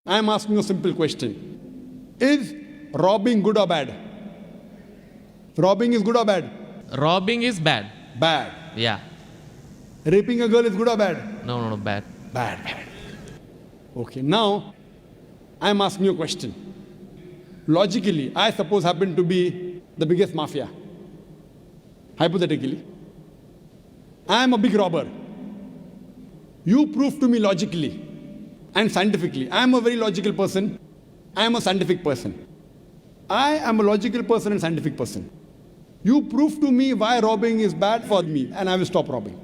I am asking a simple question. Is robbing good or bad? Robbing is good or bad? Robbing is bad. Bad. Yeah. Raping a girl is good or bad? No, bad. Bad. Okay, now I am asking you a question. Logically, I suppose happen to be the biggest mafia. Hypothetically. I am a big robber. You prove to me logically and scientifically. I am a very logical person. I am a scientific person. I am a logical person and scientific person. You prove to me why robbing is bad for me and I will stop robbing.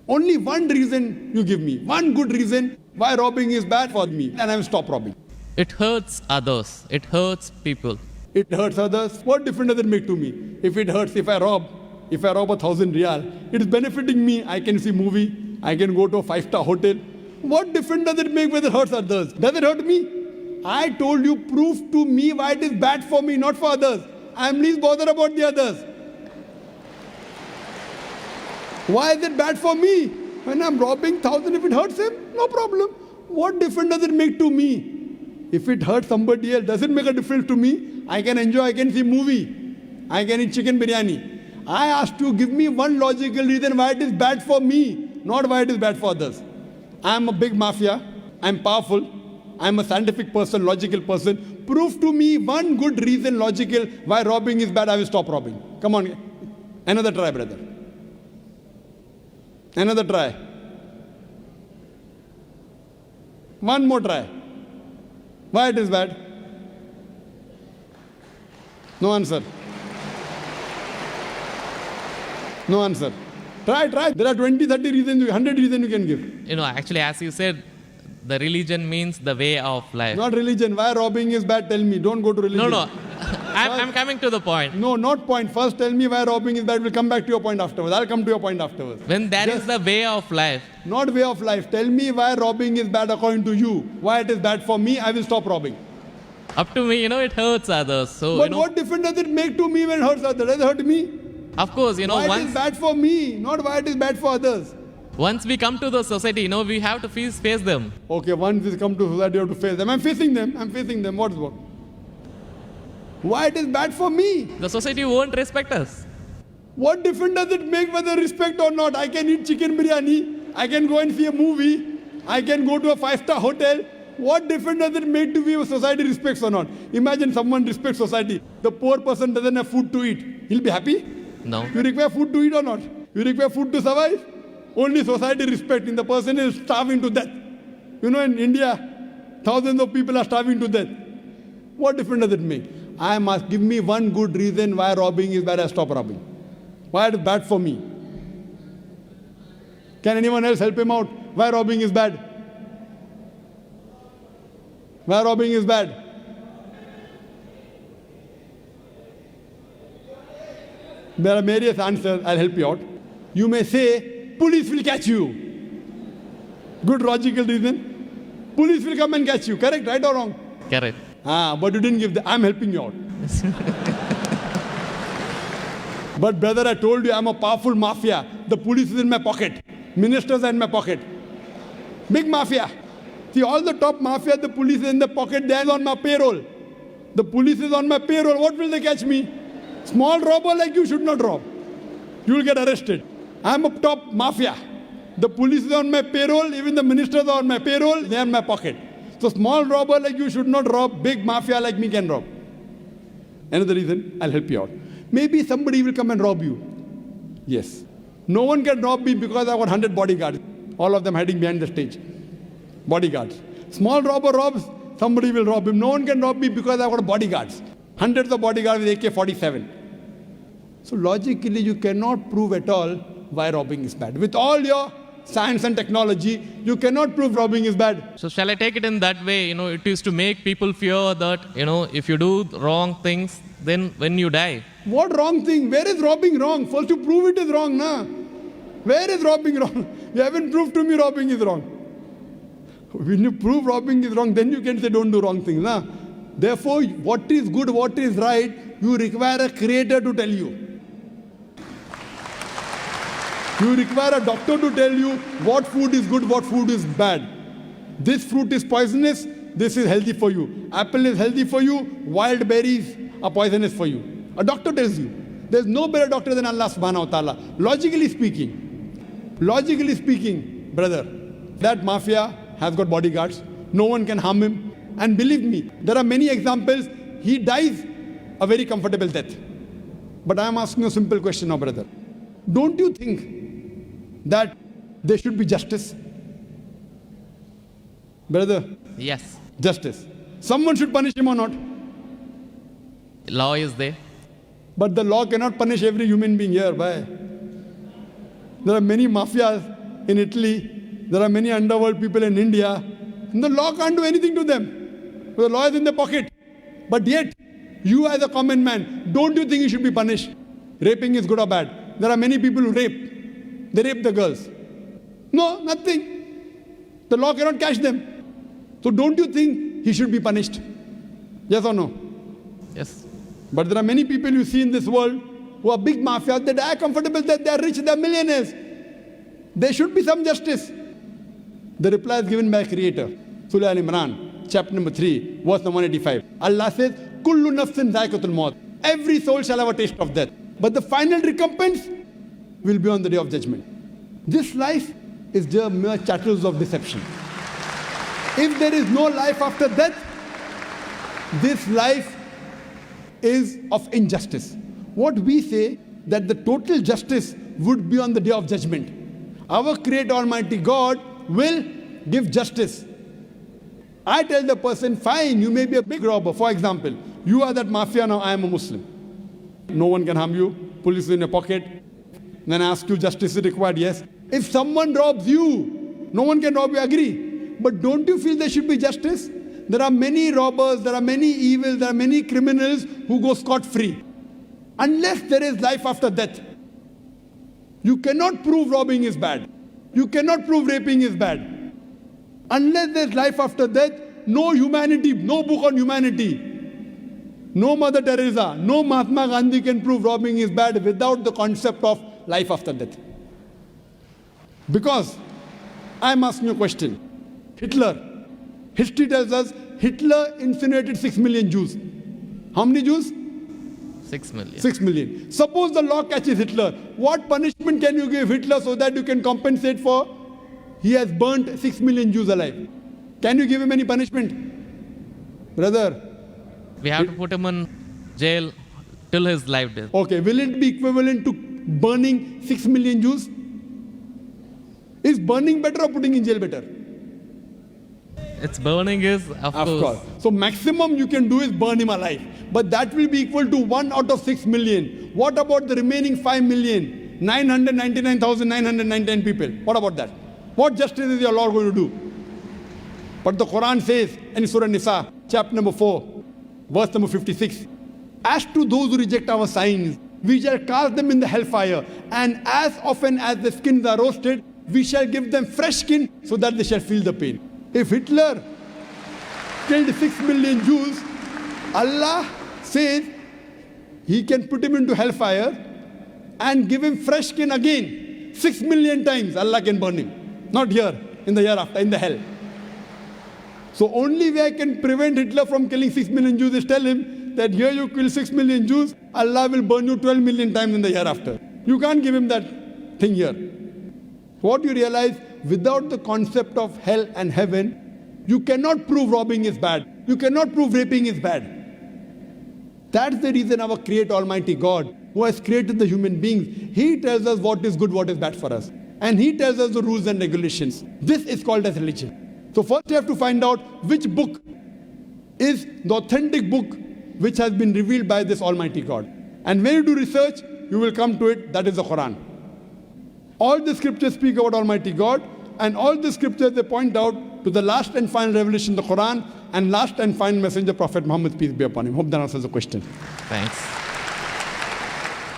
Only one reason you give me, one good reason why robbing is bad for me and I will stop robbing. It hurts others. It hurts people. It hurts others. What difference does it make to me? If it hurts, if I rob 1,000 riyal, it is benefiting me. I can see movie. I can go to a 5-star hotel. What difference does it make whether it hurts others? Does it hurt me? I told you, prove to me why it is bad for me, not for others. I am least bothered about the others. Why is it bad for me? When I am robbing 1,000, if it hurts him, no problem. What difference does it make to me? If it hurts somebody else, does it make a difference to me? I can enjoy, I can see movie. I can eat chicken biryani. I asked you, give me one logical reason why it is bad for me, not why it is bad for others. I am a big mafia. I am powerful. I am a scientific person, logical person. Prove to me one good reason, logical, why robbing is bad. I will stop robbing. Come on. Another try, brother. Another try. One more try. Why it is bad? No answer. No answer. Try. There are 20, 30 reasons, 100 reasons you can give. Actually, as you said, the religion means the way of life. Not religion. Why robbing is bad? Tell me. Don't go to religion. No. I'm coming to the point. No, not point. First tell me why robbing is bad. We'll come back to your point afterwards. I'll come to your point afterwards. When that is the way of life. Not way of life. Tell me why robbing is bad according to you. Why it is bad for me, I will stop robbing. Up to me, it hurts others. So, but what difference does it make to me when it hurts others? Does it hurt me? Of course, why it is bad for me, not why it is bad for others. Once we come to the society, we have to face them. Okay, once we come to society, you have to face them. I'm facing them. What's what? Why it is bad for me? The society won't respect us. What difference does it make whether respect or not? I can eat chicken biryani. I can go and see a movie. I can go to a 5-star hotel. What difference does it make to me if society respects or not? Imagine someone respects society. The poor person doesn't have food to eat. He'll be happy? No. You require food to eat or not? You require food to survive? Only society respecting. The person is starving to death. In India, thousands of people are starving to death. What difference does it make? I must give me one good reason why robbing is bad. I stop robbing. Why it is bad for me? Can anyone else help him out? Why robbing is bad? Why robbing is bad? There are various answers. I'll help you out. You may say, police will catch you. Good logical reason. Police will come and catch you. Correct, right or wrong? Correct. But you didn't give I'm helping you out. But brother, I told you I'm a powerful mafia. The police is in my pocket. Ministers are in my pocket. Big mafia. See, all the top mafia, the police is in the pocket. They are on my payroll. The police is on my payroll. What will they catch me? Small robber like you should not rob. You will get arrested. I'm a top mafia. The police is on my payroll. Even the ministers are on my payroll. They are in my pocket. So small robber like you should not rob. Big mafia like me can rob. Another reason, I'll help you out. Maybe somebody will come and rob you. Yes. No one can rob me because I've got 100 bodyguards. All of them hiding behind the stage. Bodyguards. Small robber robs, somebody will rob him. No one can rob me because I've got bodyguards. Hundreds of bodyguards with AK-47. So logically, you cannot prove at all why robbing is bad. With all your science and technology, you cannot prove robbing is bad. So shall I take it in that way? It is to make people fear that, if you do wrong things, then when you die. What wrong thing? Where is robbing wrong? First you prove it is wrong, na? Where is robbing wrong? You haven't proved to me robbing is wrong. When you prove robbing is wrong, then you can say don't do wrong things, na? Therefore, what is good, what is right, you require a creator to tell you. You require a doctor to tell you what food is good, what food is bad. This fruit is poisonous, this is healthy for you. Apple is healthy for you, wild berries are poisonous for you. A doctor tells you. There's no better doctor than Allah subhanahu wa ta'ala. Logically speaking, brother, that mafia has got bodyguards. No one can harm him. And believe me, there are many examples. He dies a very comfortable death. But I am asking you a simple question now, brother. Don't you think that there should be justice? Brother? Yes. Justice. Someone should punish him or not? Law is there. But the law cannot punish every human being here. Why? There are many mafias in Italy. There are many underworld people in India. And the law can't do anything to them. The law is in their pocket. But yet, you as a common man, don't you think you should be punished? Raping is good or bad? There are many people who rape. They rape the girls. No, nothing. The law cannot catch them. So don't you think he should be punished? Yes or no? Yes. But there are many people you see in this world who are big mafias. They die comfortable, that they are rich, they are millionaires. There should be some justice. The reply is given by Creator. Surah Al-Imran, chapter number 3, verse number 185. Allah says, Kullu nafsin zaikatul maut. Every soul shall have a taste of death. But the final recompense will be on the day of judgment. This life is just mere chattels of deception. If there is no life after death, this life is of injustice. What we say that the total justice would be on the day of judgment. Our Creator Almighty God will give justice. I tell the person, fine, you may be a big robber. For example, you are that mafia, now I am a Muslim. No one can harm you. Police is in your pocket. Then I ask you, justice is required? Yes. If someone robs you, no one can rob you, agree. But don't you feel there should be justice? There are many robbers, there are many evils, there are many criminals who go scot-free. Unless there is life after death. You cannot prove robbing is bad. You cannot prove raping is bad. Unless there is life after death, no humanity, no book on humanity, no Mother Teresa, no Mahatma Gandhi can prove robbing is bad without the concept of life after death. Because I am asking you a question. Hitler, history tells us Hitler incinerated 6 million Jews. How many Jews? 6 million. 6 million. Suppose the law catches Hitler. What punishment can you give Hitler so that you can compensate for he has burnt 6 million Jews alive? Can you give him any punishment? Brother. We have to put him in jail till his life death. Okay, will it be equivalent to burning 6 million Jews? Is burning better or putting in jail better? It's burning is, of course. So maximum you can do is burn him alive. But that will be equal to 1 out of 6 million. What about the remaining 5 million? 999,999 people. What about that? What justice is your Lord going to do? But the Quran says in Surah Nisa, chapter number 4, verse number 56, as to those who reject our signs, we shall cast them in the hellfire, and as often as the skins are roasted, we shall give them fresh skin so that they shall feel the pain. If Hitler killed 6 million Jews, Allah says he can put him into hellfire and give him fresh skin again. 6 million times Allah can burn him. Not here, in the hereafter, in the hell. So only way I can prevent Hitler from killing 6 million Jews is tell him that here you kill 6 million Jews, Allah will burn you 12 million times in the hereafter. You can't give him that thing here. What you realize, without the concept of hell and heaven, you cannot prove robbing is bad. You cannot prove raping is bad. That's the reason our Creator Almighty God, who has created the human beings, He tells us what is good, what is bad for us. And He tells us the rules and regulations. This is called as religion. So first you have to find out which book is the authentic book which has been revealed by this Almighty God. And when you do research, you will come to it, that is the Quran. All the scriptures speak about Almighty God, and all the scriptures they point out to the last and final revelation, the Quran, and last and final messenger, Prophet Muhammad, peace be upon him. Hope that answers the question. Thanks.